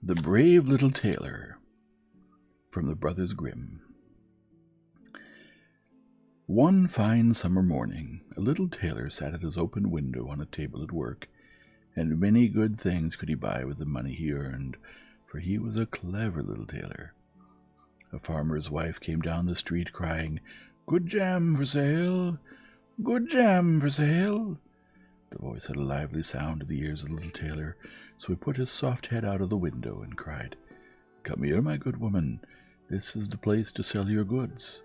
The Brave Little Tailor, from the Brothers Grimm. One fine summer morning, a little tailor sat at his open window on a table at work, and many good things could he buy with the money he earned, for he was a clever little tailor. A farmer's wife came down the street crying, "Good jam for sale! Good jam for sale!" The voice had a lively sound to the ears of the little tailor, so he put his soft head out of the window and cried, "Come here, my good woman. This is the place to sell your goods."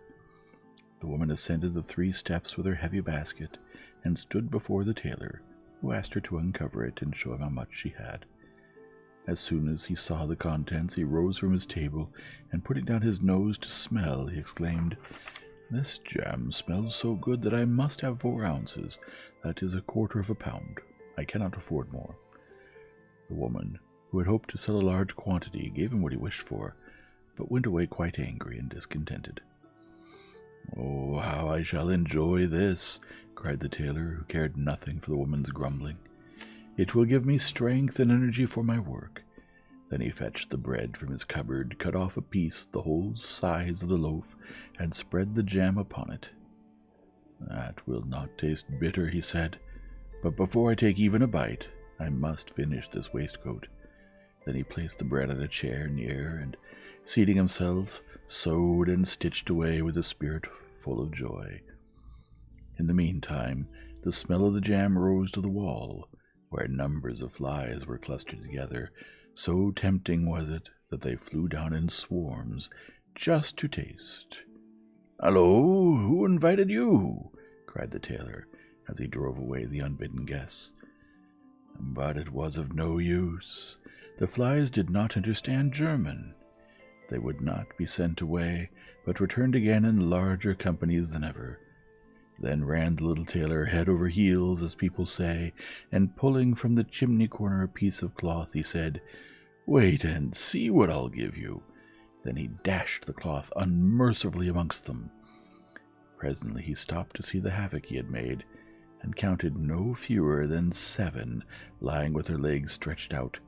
The woman ascended the 3 steps with her heavy basket and stood before the tailor, who asked her to uncover it and show him how much she had. As soon as he saw the contents, he rose from his table, and putting down his nose to smell, he exclaimed, "This jam smells so good that I must have 4 ounces. That is 1/4 pound. I cannot afford more." The woman, who had hoped to sell a large quantity, gave him what he wished for, but went away quite angry and discontented. "Oh, how I shall enjoy this!" cried the tailor, who cared nothing for the woman's grumbling. "It will give me strength and energy for my work." Then he fetched the bread from his cupboard, cut off a piece the whole size of the loaf, and spread the jam upon it. "That will not taste bitter," he said, "but before I take even a bite, I must finish this waistcoat." Then he placed the bread on a chair near, and, seating himself, sewed and stitched away with a spirit full of joy. In the meantime, the smell of the jam rose to the wall, where numbers of flies were clustered together. So tempting was it that they flew down in swarms just to taste. "Hallo, who invited you?" cried the tailor, as he drove away the unbidden guests. But it was of no use. The flies did not understand German. They would not be sent away, but returned again in larger companies than ever. Then ran the little tailor head over heels, as people say, and pulling from the chimney corner a piece of cloth, he said, "Wait and see what I'll give you." Then he dashed the cloth unmercifully amongst them. Presently he stopped to see the havoc he had made, and counted no fewer than 7 lying with their legs stretched out,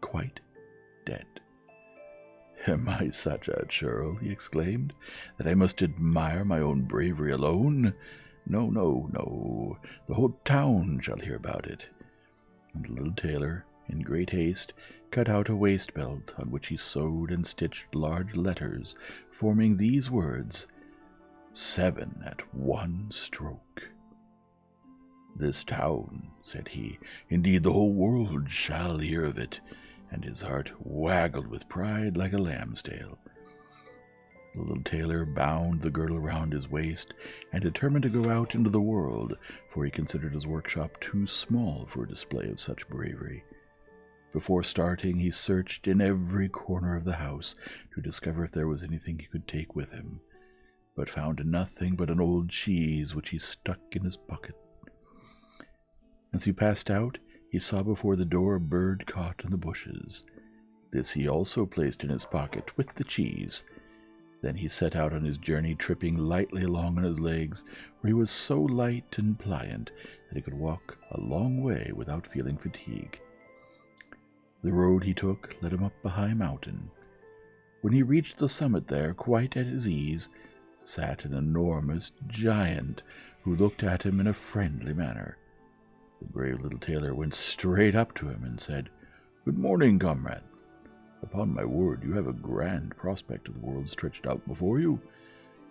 quite dead. "Am I such a churl," he exclaimed, "that I must admire my own bravery alone? No, no, no, the whole town shall hear about it." And the little tailor, in great haste, cut out a waist-belt, on which he sewed and stitched large letters, forming these words, "7 at one stroke." "This town," said he, "indeed the whole world shall hear of it," and his heart waggled with pride like a lamb's tail. The little tailor bound the girdle round his waist, and determined to go out into the world, for he considered his workshop too small for a display of such bravery. Before starting, he searched in every corner of the house to discover if there was anything he could take with him, but found nothing but an old cheese which he stuck in his pocket. As he passed out, he saw before the door a bird caught in the bushes. This he also placed in his pocket with the cheese. Then he set out on his journey, tripping lightly along on his legs, for he was so light and pliant that he could walk a long way without feeling fatigue. The road he took led him up a high mountain. When he reached the summit there, quite at his ease, sat an enormous giant who looked at him in a friendly manner. The brave little tailor went straight up to him and said, "Good morning, comrade. Upon my word, you have a grand prospect of the world stretched out before you.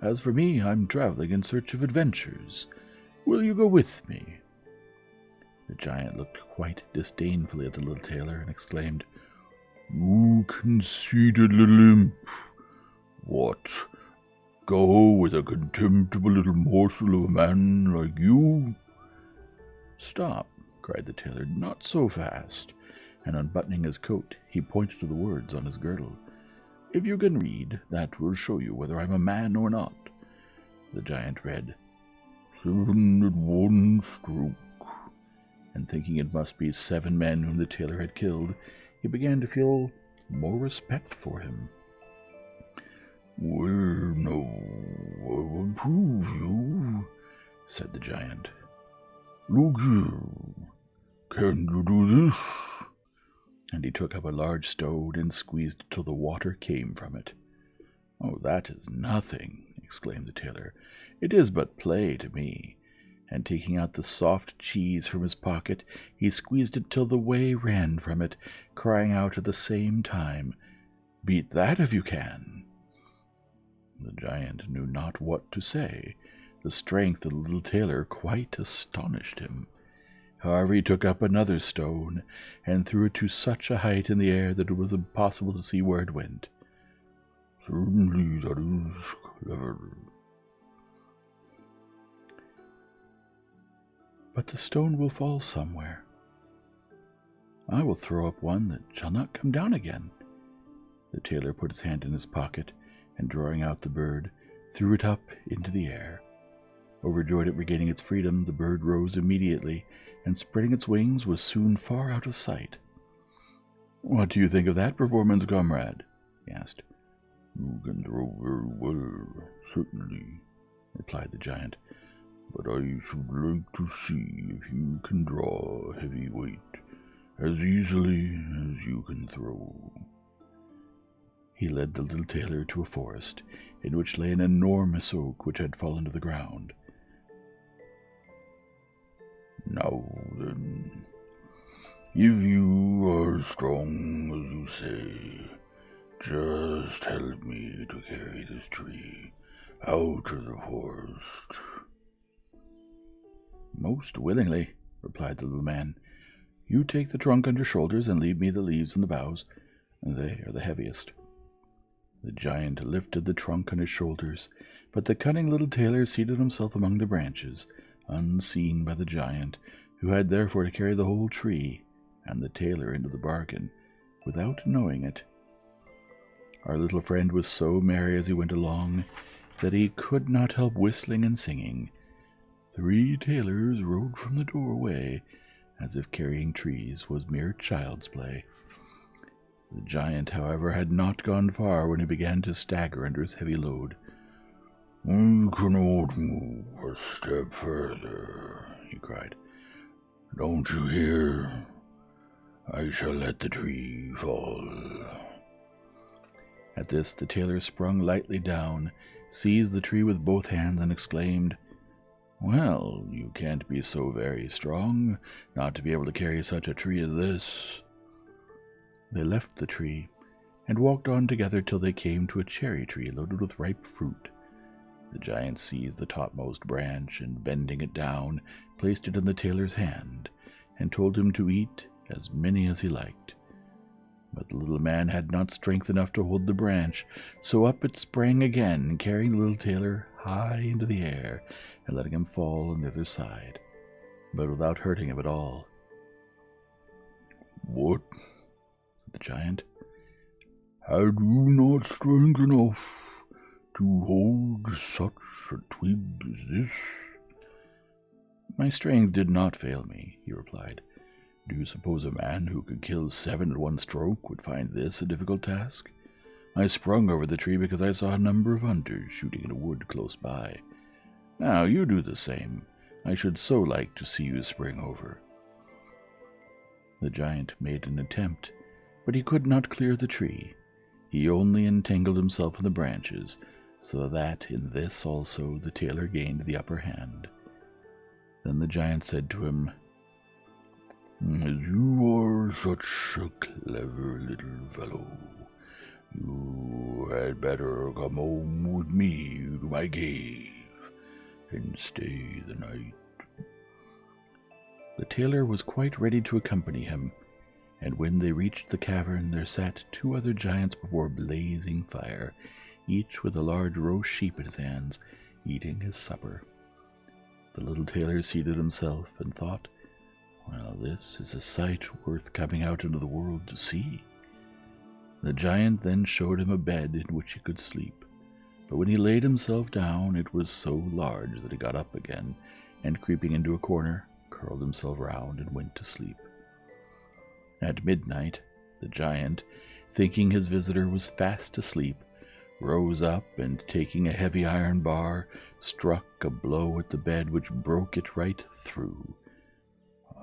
As for me, I'm traveling in search of adventures. Will you go with me?" The giant looked quite disdainfully at the little tailor and exclaimed, "You conceited little imp! What? Go with a contemptible little morsel of a man like you?" "Stop," cried the tailor, "not so fast," and unbuttoning his coat, he pointed to the words on his girdle. "If you can read, that will show you whether I'm a man or not." The giant read, "7 at one stroke," and thinking it must be 7 men whom the tailor had killed, he began to feel more respect for him. "Well, no, I will prove you," said the giant. "Look here, can you do this?" and he took up a large stone and squeezed it till the water came from it. "Oh, that is nothing," exclaimed the tailor. "It is but play to me." And taking out the soft cheese from his pocket, he squeezed it till the whey ran from it, crying out at the same time, "Beat that if you can." The giant knew not what to say. The strength of the little tailor quite astonished him. However, he took up another stone, and threw it to such a height in the air that it was impossible to see where it went. "Certainly that is clever." "But the stone will fall somewhere. I will throw up one that shall not come down again." The tailor put his hand in his pocket, and drawing out the bird, threw it up into the air. Overjoyed at regaining its freedom, the bird rose immediately, and spreading its wings was soon far out of sight. "What do you think of that performance, comrade?" he asked. "You can throw very well, certainly," replied the giant, "but I should like to see if you can draw a heavy weight as easily as you can throw." He led the little tailor to a forest, in which lay an enormous oak which had fallen to the ground. "Now then, if you are as strong as you say, just help me to carry this tree out of the forest." "Most willingly," replied the little man. "You take the trunk on your shoulders and leave me the leaves and the boughs. They are the heaviest." The giant lifted the trunk on his shoulders, but the cunning little tailor seated himself among the branches, unseen by the giant, who had therefore to carry the whole tree, and the tailor into the bargain, without knowing it. Our little friend was so merry as he went along that he could not help whistling and singing. 3 tailors rode from the doorway, as if carrying trees was mere child's play. The giant, however, had not gone far when he began to stagger under his heavy load. "I cannot move a step further," he cried. "Don't you hear? I shall let the tree fall." At this the tailor sprung lightly down, seized the tree with both hands, and exclaimed, "Well, you can't be so very strong not to be able to carry such a tree as this." They left the tree, and walked on together till they came to a cherry tree loaded with ripe fruit. The giant seized the topmost branch, and bending it down, placed it in the tailor's hand, and told him to eat as many as he liked. But the little man had not strength enough to hold the branch, so up it sprang again, carrying the little tailor high into the air, and letting him fall on the other side, but without hurting him at all. "What?" said the giant. "Had you not strength enough to hold such a twig as this?" "My strength did not fail me," he replied. "Do you suppose a man who could kill 7 at one stroke would find this a difficult task? I sprung over the tree because I saw a number of hunters shooting in a wood close by. Now you do the same. I should so like to see you spring over." The giant made an attempt, but he could not clear the tree. He only entangled himself in the branches, so that in this also the tailor gained the upper hand. Then the giant said to him, "As you are such a clever little fellow, you had better come home with me to my cave and stay the night." The tailor was quite ready to accompany him, and when they reached the cavern there sat 2 other giants before a blazing fire, each with a large roast sheep in his hands, eating his supper. The little tailor seated himself and thought, "Well, this is a sight worth coming out into the world to see." The giant then showed him a bed in which he could sleep, but when he laid himself down it was so large that he got up again, and creeping into a corner, curled himself round and went to sleep. At midnight, the giant, thinking his visitor was fast asleep, rose up, and taking a heavy iron bar, struck a blow at the bed which broke it right through.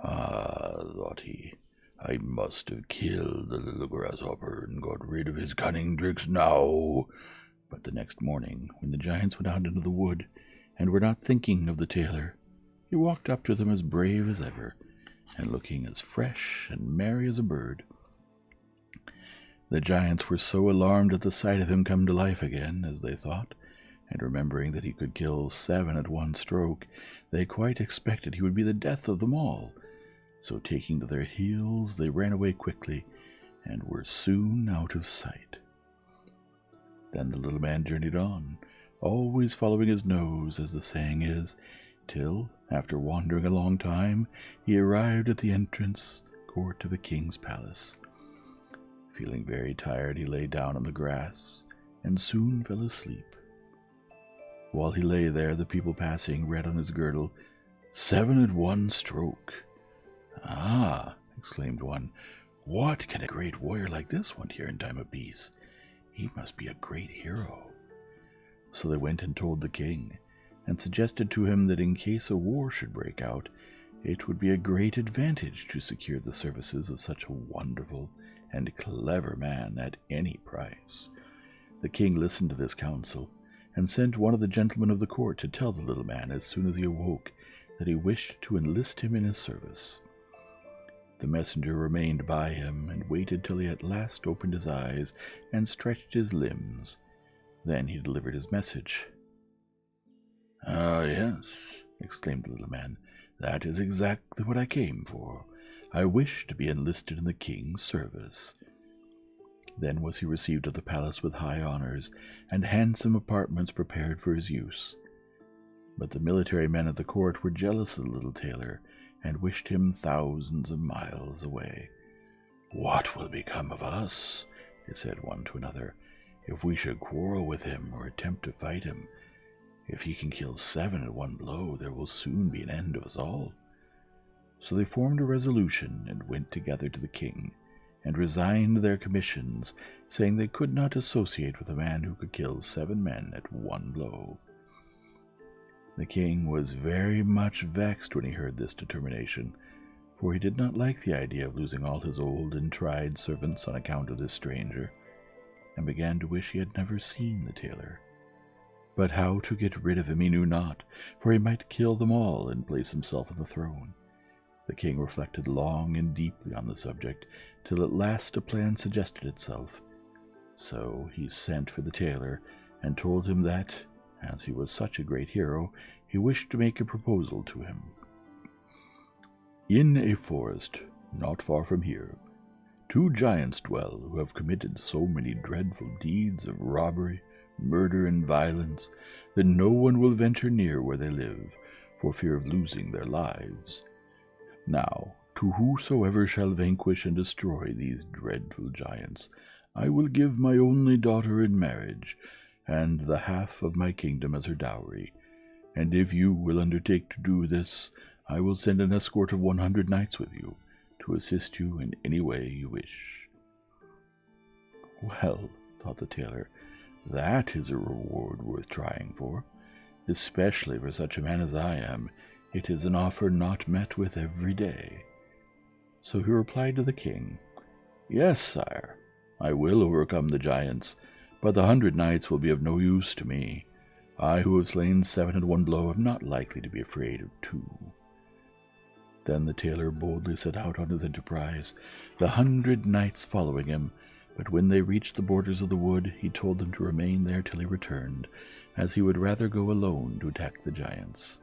"Ah," thought he, I must have killed the little grasshopper and got rid of his cunning tricks now. But the next morning, when the giants went out into the wood and were not thinking of the tailor, he walked up to them as brave as ever, and looking as fresh and merry as a bird. The giants were so alarmed at the sight of him come to life again, as they thought, and remembering that he could kill 7 at one stroke, they quite expected he would be the death of them all. So taking to their heels, they ran away quickly, and were soon out of sight. Then the little man journeyed on, always following his nose, as the saying is, till, after wandering a long time, he arrived at the entrance court of a king's palace. Feeling very tired, he lay down on the grass, and soon fell asleep. While he lay there, the people passing read on his girdle, 7 at one stroke. "Ah," exclaimed one, "what can a great warrior like this want here in time of peace? He must be a great hero." So they went and told the king, and suggested to him that in case a war should break out, it would be a great advantage to secure the services of such a wonderful and clever man at any price. The king listened to this counsel, and sent one of the gentlemen of the court to tell the little man as soon as he awoke that he wished to enlist him in his service. The messenger remained by him, and waited till he at last opened his eyes and stretched his limbs. Then he delivered his message. "Ah, yes," exclaimed the little man, "that is exactly what I came for. I wish to be enlisted in the king's service." Then was he received at the palace with high honors, and handsome apartments prepared for his use. But the military men at the court were jealous of the little tailor, and wished him thousands of miles away. "What will become of us," they said one to another, "if we should quarrel with him or attempt to fight him? If he can kill 7 at one blow, there will soon be an end of us all." So they formed a resolution, and went together to the king, and resigned their commissions, saying they could not associate with a man who could kill 7 men at one blow. The king was very much vexed when he heard this determination, for he did not like the idea of losing all his old and tried servants on account of this stranger, and began to wish he had never seen the tailor. But how to get rid of him he knew not, for he might kill them all and place himself on the throne. The king reflected long and deeply on the subject, till at last a plan suggested itself. So he sent for the tailor, and told him that, as he was such a great hero, he wished to make a proposal to him. "In a forest, not far from here, 2 giants dwell who have committed so many dreadful deeds of robbery, murder, and violence that no one will venture near where they live, for fear of losing their lives. Now, to whosoever shall vanquish and destroy these dreadful giants, I will give my only daughter in marriage, and the half of my kingdom as her dowry. And if you will undertake to do this, I will send an escort of 100 knights with you, to assist you in any way you wish." "Well," thought the tailor, "that is a reward worth trying for. Especially for such a man as I am, it is an offer not met with every day." So he replied to the king, "Yes, sire, I will overcome the giants, but the 100 knights will be of no use to me. I who have slain 7 at one blow am not likely to be afraid of 2. Then the tailor boldly set out on his enterprise, the 100 knights following him, but when they reached the borders of the wood, he told them to remain there till he returned, as he would rather go alone to attack the giants.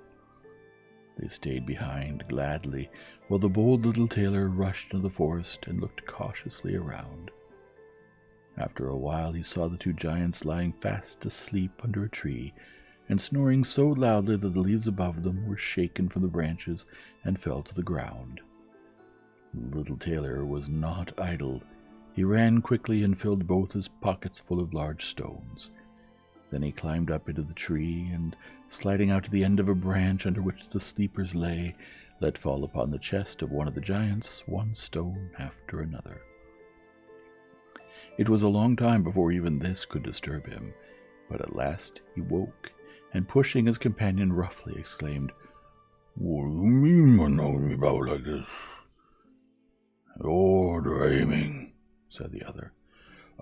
They stayed behind gladly, while the bold little tailor rushed into the forest and looked cautiously around. After a while he saw the 2 giants lying fast asleep under a tree, and snoring so loudly that the leaves above them were shaken from the branches and fell to the ground. The little tailor was not idle. He ran quickly and filled both his pockets full of large stones. Then he climbed up into the tree, and, sliding out to the end of a branch under which the sleepers lay, let fall upon the chest of one of the giants 1 stone after another. It was a long time before even this could disturb him, but at last he woke, and pushing his companion roughly, exclaimed, "What do you mean by knocking me about like this?" "You're dreaming," said the other.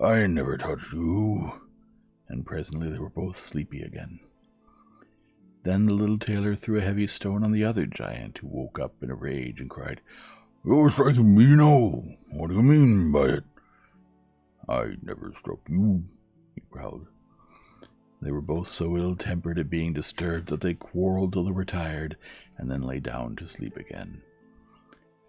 "I never touched you." And presently they were both sleepy again. Then the little tailor threw a heavy stone on the other giant, who woke up in a rage and cried, "You're striking me now. What do you mean by it?" "I never struck you," he growled. They were both so ill-tempered at being disturbed that they quarreled till they were tired, and then lay down to sleep again.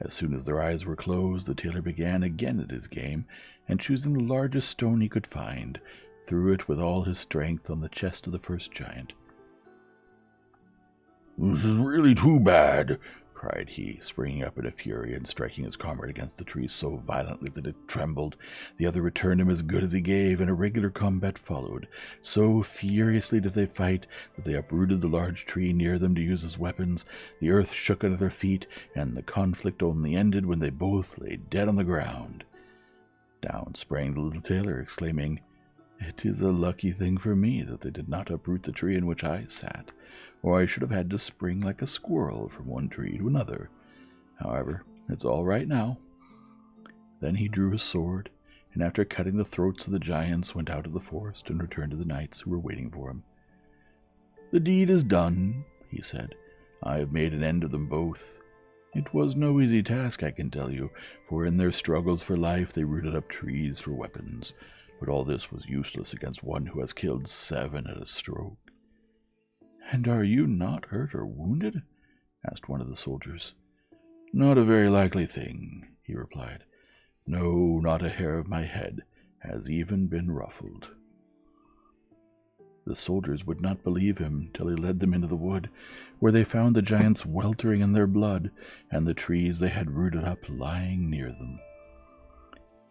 As soon as their eyes were closed, the tailor began again at his game, and choosing the largest stone he could find, threw it with all his strength on the chest of the first giant. "This is really too bad," cried he, springing up in a fury and striking his comrade against the tree so violently that it trembled. The other returned him as good as he gave, and a regular combat followed. So furiously did they fight that they uprooted the large tree near them to use as weapons. The earth shook under their feet, and the conflict only ended when they both lay dead on the ground. Down sprang the little tailor, exclaiming, "It is a lucky thing for me that they did not uproot the tree in which I sat, or I should have had to spring like a squirrel from one tree to another. However, it's all right now." Then he drew his sword, and after cutting the throats of the giants, went out of the forest and returned to the knights who were waiting for him. "The deed is done," he said. "I have made an end of them both. It was no easy task, I can tell you, for in their struggles for life they rooted up trees for weapons, but all this was useless against one who has killed 7 at a stroke." "And are you not hurt or wounded?" asked one of the soldiers. "Not a very likely thing," he replied. "No, not a hair of my head has even been ruffled." The soldiers would not believe him till he led them into the wood, where they found the giants weltering in their blood, and the trees they had rooted up lying near them.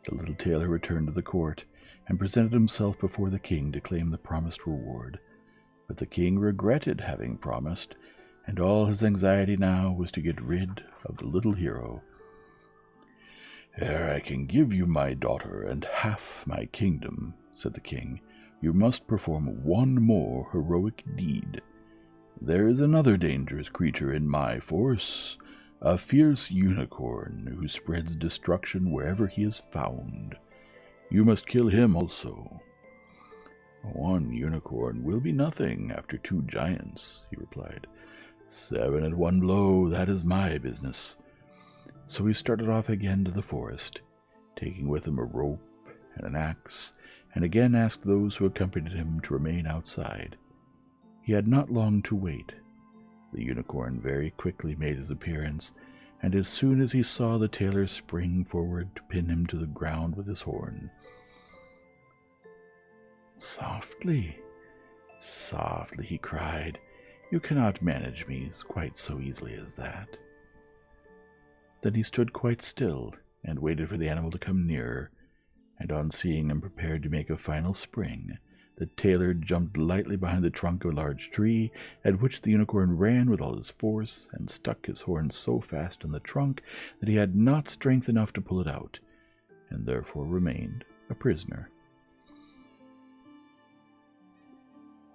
The little tailor returned to the court, and presented himself before the king to claim the promised reward. But the king regretted having promised, and all his anxiety now was to get rid of the little hero. "Ere I can give you my daughter and half my kingdom," said the king, "you must perform one more heroic deed. There is another dangerous creature in my force, a fierce unicorn who spreads destruction wherever he is found. You must kill him also." "One unicorn will be nothing after 2 giants," he replied. 7 at one blow, that is my business." So he started off again to the forest, taking with him a rope and an axe, and again asked those who accompanied him to remain outside. He had not long to wait. The unicorn very quickly made his appearance, and as soon as he saw the tailor spring forward to pin him to the ground with his horn. "Softly, softly," he cried. "You cannot manage me quite so easily as that." Then he stood quite still and waited for the animal to come nearer, and on seeing him prepared to make a final spring, the tailor jumped lightly behind the trunk of a large tree, at which the unicorn ran with all his force and stuck his horn so fast in the trunk that he had not strength enough to pull it out, and therefore remained a prisoner.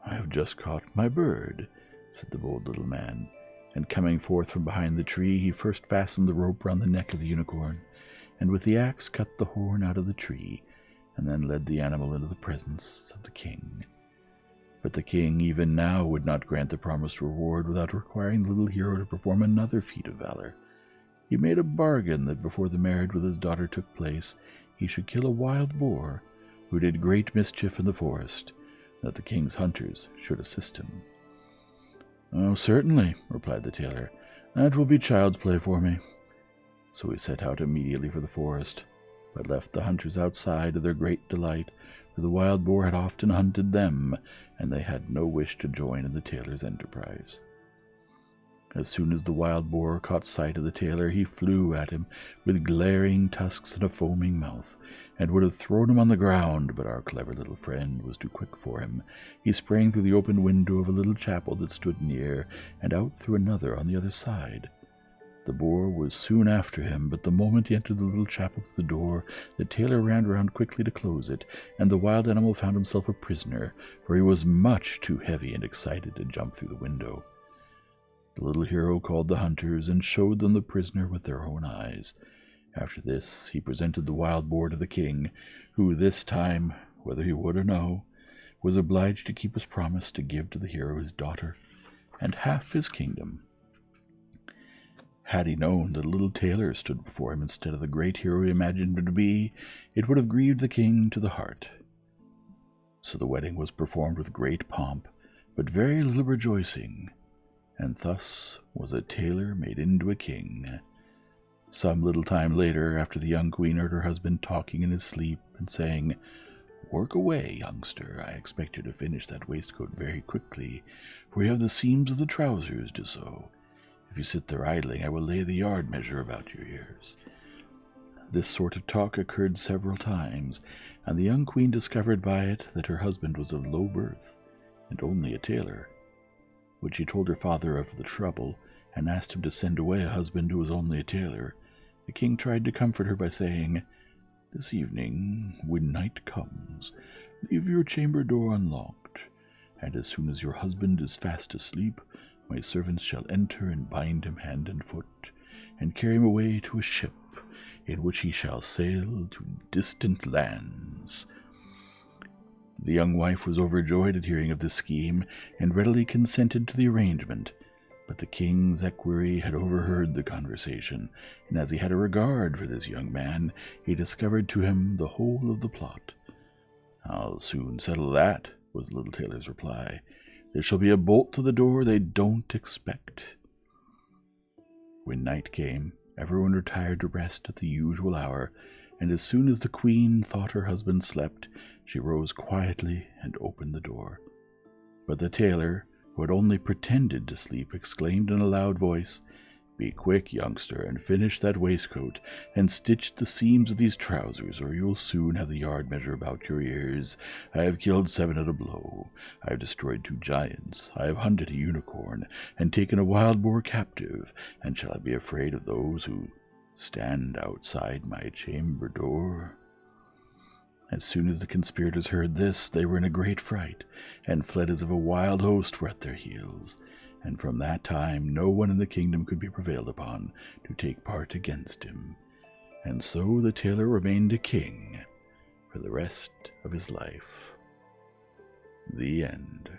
"I have just caught my bird," said the bold little man, and coming forth from behind the tree, he first fastened the rope round the neck of the unicorn, and with the axe cut the horn out of the tree, and then led the animal into the presence of the king. But the king even now would not grant the promised reward without requiring the little hero to perform another feat of valor. He made a bargain that before the marriage with his daughter took place, he should kill a wild boar who did great mischief in the forest, that the king's hunters should assist him. "Oh, certainly," replied the tailor. "That will be child's play for me." So he set out immediately for the forest, but left the hunters outside to their great delight, for the wild boar had often hunted them, and they had no wish to join in the tailor's enterprise. As soon as the wild boar caught sight of the tailor, he flew at him with glaring tusks and a foaming mouth, and would have thrown him on the ground, but our clever little friend was too quick for him. He sprang through the open window of a little chapel that stood near, and out through another on the other side. The boar was soon after him, but the moment he entered the little chapel through the door, the tailor ran round quickly to close it, and the wild animal found himself a prisoner, for he was much too heavy and excited to jump through the window. The little hero called the hunters and showed them the prisoner with their own eyes, After this, he presented the wild boar to the king, who this time, whether he would or no, was obliged to keep his promise to give to the hero his daughter and half his kingdom. Had he known that a little tailor stood before him instead of the great hero he imagined him to be, it would have grieved the king to the heart. So the wedding was performed with great pomp, but very little rejoicing, and thus was a tailor made into a king. Some little time later, after the young queen heard her husband talking in his sleep and saying, "Work away, youngster, I expect you to finish that waistcoat very quickly, for you have the seams of the trousers to sew. If you sit there idling, I will lay the yard measure about your ears." This sort of talk occurred several times, and the young queen discovered by it that her husband was of low birth, and only a tailor. When she told her father of the trouble, and asked him to send away a husband who was only a tailor, the king tried to comfort her by saying, "This evening, when night comes, leave your chamber door unlocked, and as soon as your husband is fast asleep, my servants shall enter and bind him hand and foot, and carry him away to a ship, in which he shall sail to distant lands." The young wife was overjoyed at hearing of this scheme, and readily consented to the arrangement. But the king's equerry had overheard the conversation, and as he had a regard for this young man, he discovered to him the whole of the plot. "I'll soon settle that," was the little tailor's reply. "There shall be a bolt to the door they don't expect." When night came, everyone retired to rest at the usual hour, and as soon as the queen thought her husband slept, she rose quietly and opened the door. But the tailor, who had only pretended to sleep, exclaimed in a loud voice, "Be quick, youngster, and finish that waistcoat, and stitch the seams of these trousers, or you will soon have the yard measure about your ears. I have killed 7 at a blow. I have destroyed 2 giants. I have hunted a unicorn, and taken a wild boar captive, and shall I be afraid of those who stand outside my chamber door?" As soon as the conspirators heard this, they were in a great fright, and fled as if a wild host were at their heels, and from that time no one in the kingdom could be prevailed upon to take part against him, and so the tailor remained a king for the rest of his life. The end.